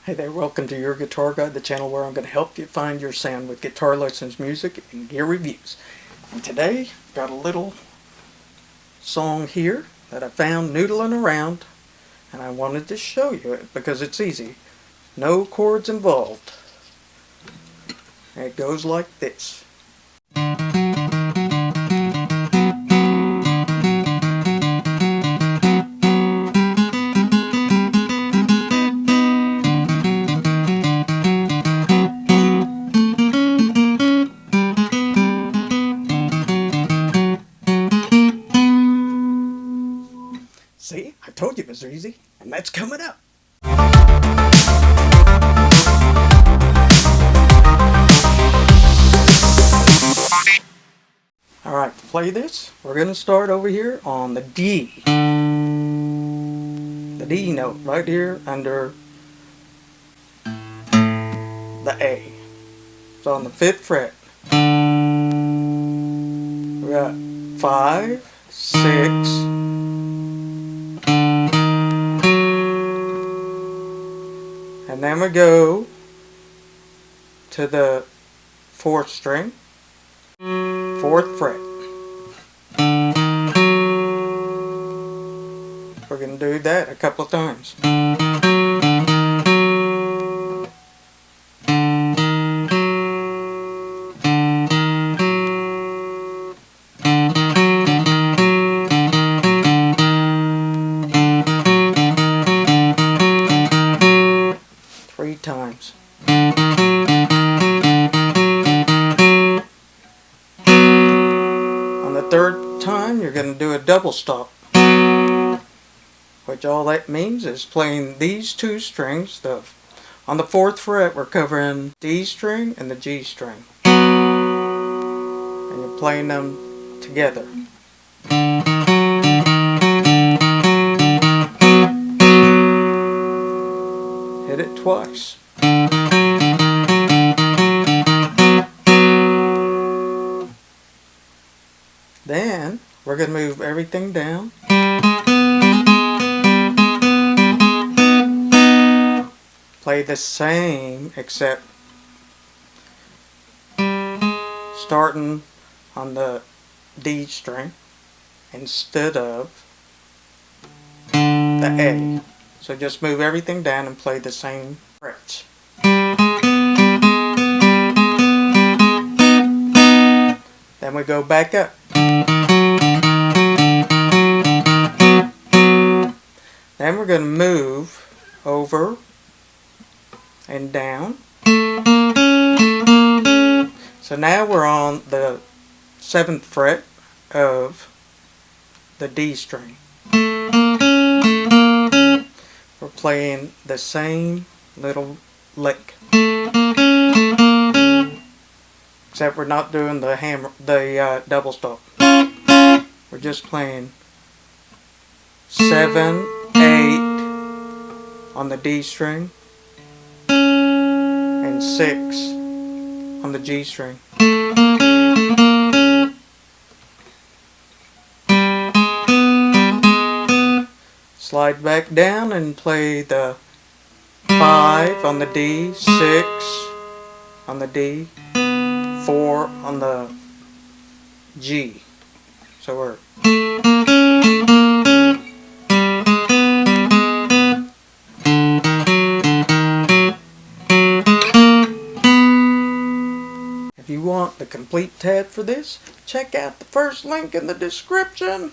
Hey there, welcome to Your Guitar Guide, the channel where I'm going to help you find your sound with guitar lessons, music, and gear reviews. And today, I've got a little song here that I found noodling around, and I wanted to show you it because it's easy. No chords involved. And it goes like this. See, I told you it was easy, and that's coming up. Alright, to play this, we're going to start over here on the D. The D note right here under the A. It's on the 5th fret. We got 5, 6, and then we go to the 4th string, 4th fret. We're going to do that a couple of times. 3 times. On the 3rd time, you're going to do a double stop, which all that means is playing these 2 strings. On the 4th fret, we're covering D string and the G string, and you're playing them together. Hit it twice. Then we're going to move everything down. Play the same, except starting on the D string instead of the A. So just move everything down and play the same frets. Then we go back up. Then we're going to move over and down. So now we're on the 7th fret of the D string. We're playing the same little lick, except we're not doing the double stop. We're just playing 7, 8 on the D string and 6 on the G string. Slide back down and play the 5 on the D, 6 on the D, 4 on the G. So we're If you want the complete tab for this, check out the first link in the description.